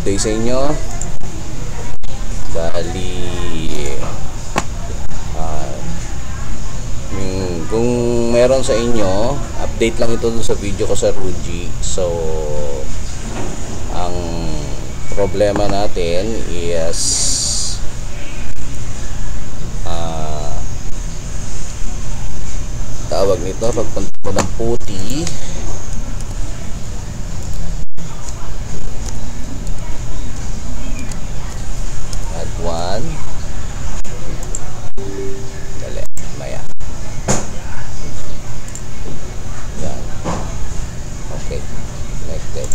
day sa inyo. Bali, kung meron sa inyo, update lang ito sa video ko sa Ruji. So, ang problema natin is tawag nito, pagpunta mo ng puti, add one, dali, maya yan, okay, connected.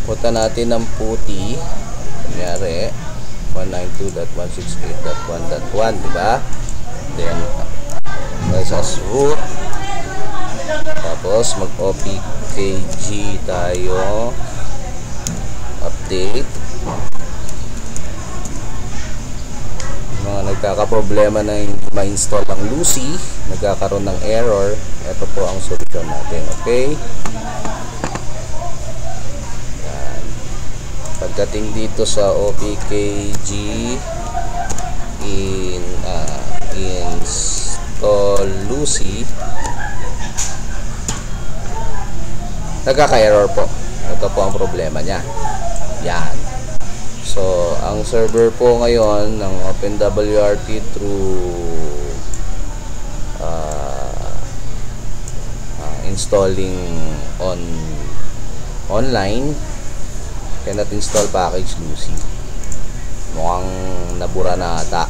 Punta natin ng puti, kunyari 192.168.1.1, diba? Then press as root, tapos mag OPKG tayo, update. Mga nagkakaproblema na yung ma-install ang Lucy, nagkakaroon ng error, ito po ang solusyon natin. Okay, yan. Pagdating dito sa OPKG install Lucy, nagkaka-error po. Ito po ang problema niya. Yan. So, ang server po ngayon ng OpenWRT through installing online, cannot install package Lucy. Mukhang nabura na ata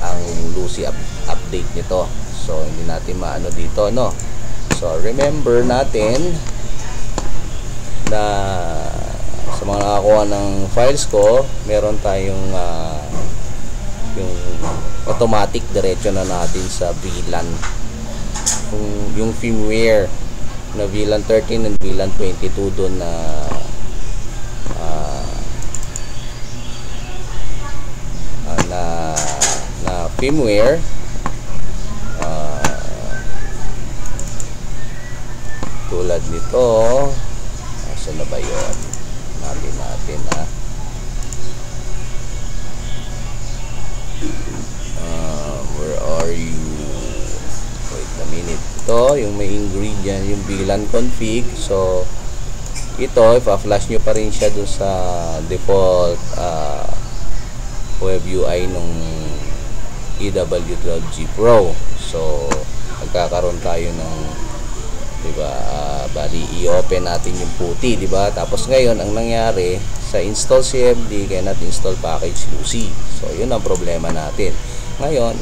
ang Lucy update nito. So, hindi natin maano dito, no? So, remember natin na sa mga nakakuha ng files ko, meron tayong yung automatic diretso na natin sa VLAN, yung firmware na VLAN 13 and VLAN 22 doon na firmware. Tulad nito, saan na ba yun? Natin where are you? Wait a minute. Ito yung may ingredient, yung VLAN config. So ito, ipa-flash nyo pa rin siya dun sa default web UI nung EW12G Pro. So magkakaroon tayo ng, diba, bali i-open natin yung puti, diba? Tapos ngayon ang nangyari sa install CMD, cannot install package Lucy. So yun ang problema natin. Ngayon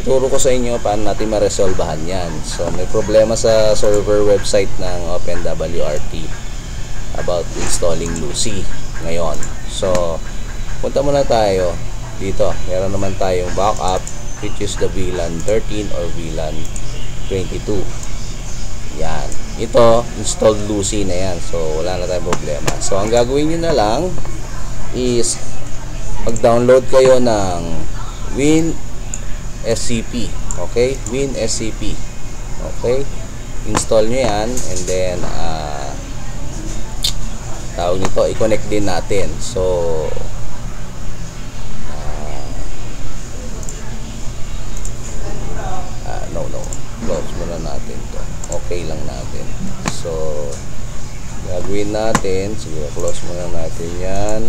turo ko sa inyo paano natin ma-resolvehan yan. So may problema sa server website ng OpenWRT about installing Lucy ngayon. So punta muna tayo dito. Meron naman tayong backup, which is the VLAN 13 or VLAN 22. Yan. Ito, installed Lucy na yan. So, wala na tayong problema. So, ang gagawin nyo na lang is mag-download kayo ng WinSCP. Okay? WinSCP. Okay? Install nyo yan. And then, tawag nito, i-connect din natin. So, close muna natin to. Okay lang natin. So gagawin natin, siguro close muna natin yan.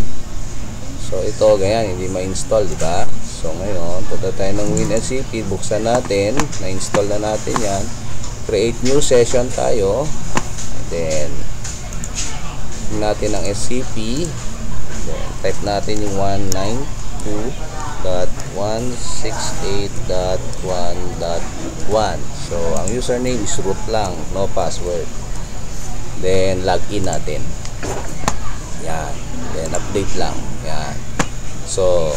So ito, ganyan, hindi ma-install, diba? So ngayon, punta tayo ng WinSCP, buksan natin, na-install na natin yan, create new session tayo, and then natin ang SCP, then type natin yung 192.168.1.1. So ang username is root lang, no password. Then login natin. Yan. Then update lang. Yan. So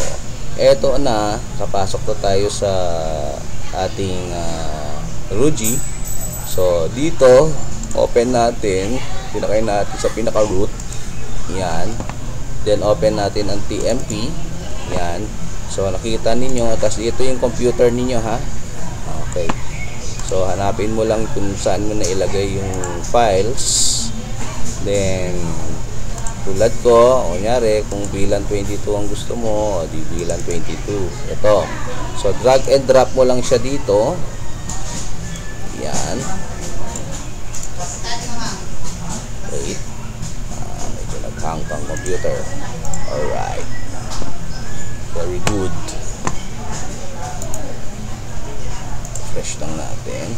eto na, kapasok na tayo sa ating Ruji. So dito, open natin, pinakay natin sa pinaka root. Yan. Then open natin ang TMP. Yan. So nakita ninyo, tapos dito yung computer ninyo, ha. Okay. So hanapin mo lang kung saan mo na ilagay yung files. Then Tulad ko, kunyari, kung VLAN 22 ang gusto mo, di VLAN 22. Ito. So, drag and drop mo lang siya dito. Yan. Wait. Medyo nag-hang pang computer. Alright. Very good. Refresh lang natin.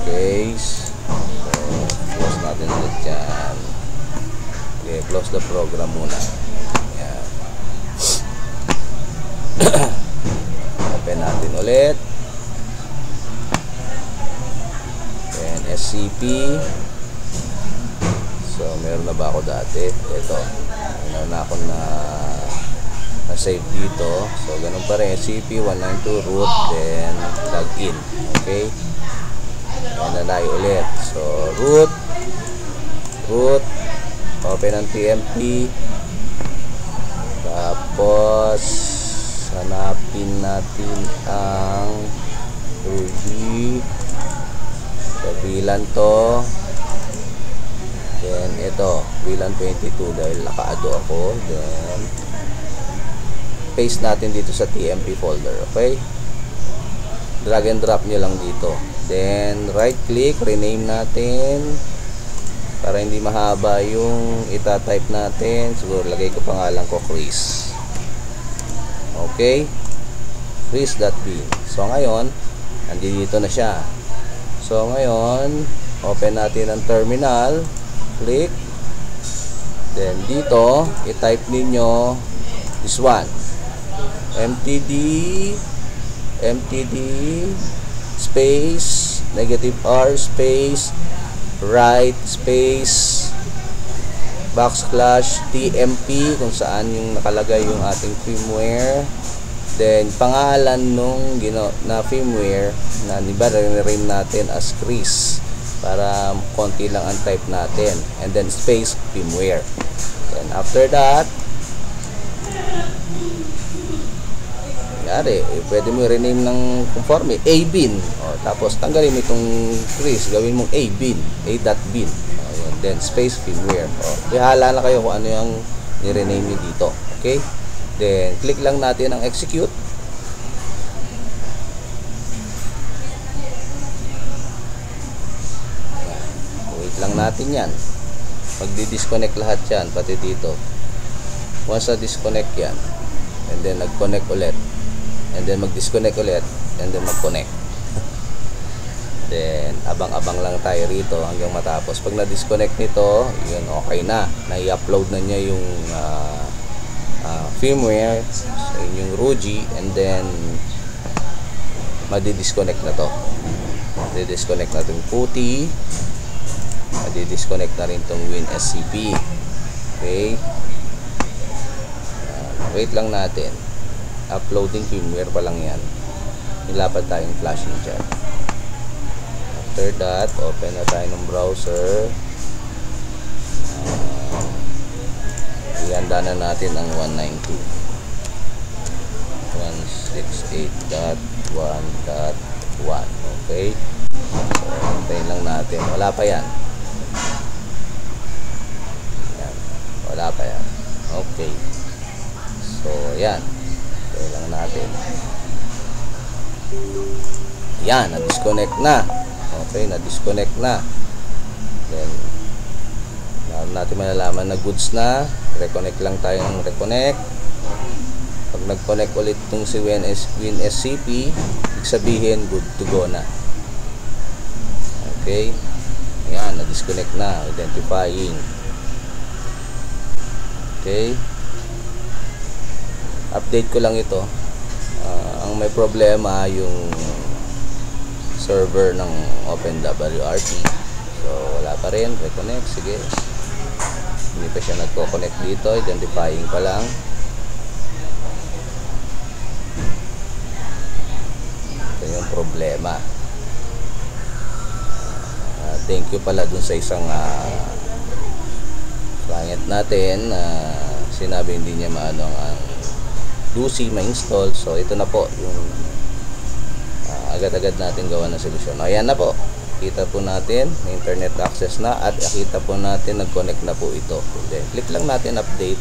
Okay. So, close natin ulit yan. Okay, close the program muna. Yan. Open natin ulit. Then, SCP. So, meron na ba ako dati? Ito. Meron na ako na-save dito. So, ganun pa rin. SCP-192 root. Then, login. Okay. Yan na tayo ulit. So, root. Open ang TMP. Tapos, hanapin natin ang Ruby. So, VLAN to. Then, ito. VLAN 22 dahil naka-ado ako. Then, paste natin dito sa TMP folder. Okay? Drag and drop nyo lang dito. Then, right click, rename natin para hindi mahaba yung ita-type natin. Siguro lagay ko pangalan ko Chris. Okay? Chris.bin. So, ngayon, andito na siya. So, ngayon, open natin ang terminal. Click. Then, dito, i-type ninyo this one. mtd space -r space right space \tmp kung saan yung nakalagay yung ating firmware, then pangalan nung na firmware na niba-rename natin as Chris para konti lang ang type natin, and then space firmware. Then after that, pwede mo rename ng conforme A-bin. Tapos tanggalin mo itong Chris, gawin mong A-bin, A.bin. Then space firmware. Ihala na kayo kung ano yung ni-rename nyo dito. Okay? Then click lang natin ang execute. Wait lang natin yan. Magdi-disconnect lahat yan, pati dito. Once na disconnect yan, and then nag-connect ulit, and then mag-disconnect ulit, and then mag-connect. Then abang-abang lang tayo rito hanggang matapos. Pag na-disconnect nito, yun, okay na. Na-i-upload na niya yung firmware sa inyong ROG, and then madi-disconnect na to. Madi-disconnect na itong PuTTY, madi-disconnect na rin itong WinSCP. Okay, wait lang natin. Uploading firmware pa lang yan. Nilapad tayong flashing dyan. After that, open na tayo ng browser. Ihanda na natin ang 192.168.1.1. Okay, so hintayin lang natin. Wala pa yan. Wala pa yan. Okay, so yan, hintayin lang natin. Yan, na-disconnect na. Okay, na-disconnect na. Then natin malalaman na goods na. Reconnect lang tayo ng reconnect. Pag nag-connect ulit itong si WinSCP, ibig sabihin good to go na. Okay, ayan, na-disconnect na. Identifying. Okay, update ko lang ito. Ang may problema yung server ng OpenWRT. So wala pa rin. Reconnect. Sige, hindi pa siya nagko-connect dito. Identifying pa lang. Ito yung problema. Thank you pala dun sa isang client natin. Sinabi hindi niya maano ang Lucy ma-install. So ito na po yung agad-agad natin gawa ng solusyon. Ayan na po. Kita po natin, may internet access na at nakita po natin nag-connect na po ito. Then, click lang natin update.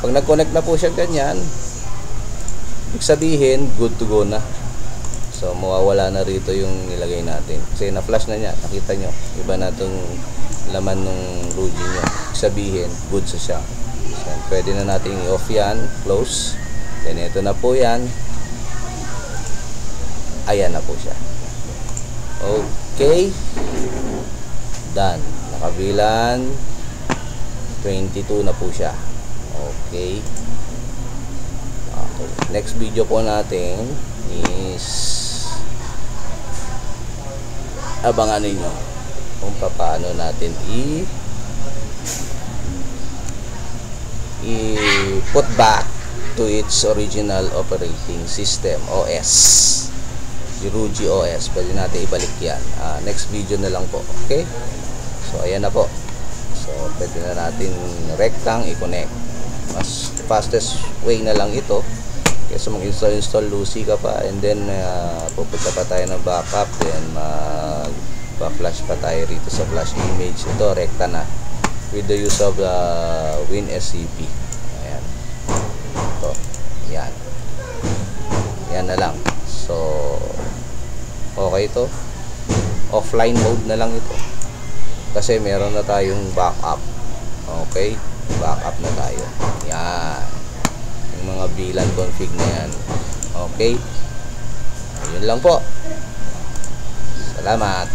Pag nag-connect na po siya ganyan, ibig sabihin, good to go na. So, mawawala na rito yung nilagay natin. Kasi na-flash na niya. Nakita nyo, iba na itong laman ng Rugy nyo. Ibig sabihin, good sa siya. So, pwede na natin i-off yan, close. Then, ito na po yan. Ayan na po siya. Okay. Done. Nakabilan 22 na po siya. Okay. Next video po natin is abangan ninyo kung paano natin i-put back to its original operating system, OS. Yung Rugy OS, pwede natin ibalik yan. Next video na lang po. Okay? So, ayan na po. So, pwede na natin rectang i-connect. Mas fastest way na lang ito. Kaysa mag-install Lucy ka pa, and then pupunta pa tayo ng backup, then mag-flash pa tayo rito sa flash image. Ito, recta na. With the use of WinSCP. Ayan. Ito. Yan. Yan na lang. So, okay ito. Offline mode na lang ito. Kasi meron na tayong backup. Okay? Backup na tayo. Yan. Yung mga VLAN config na yan. Okay? Yun lang po. Salamat.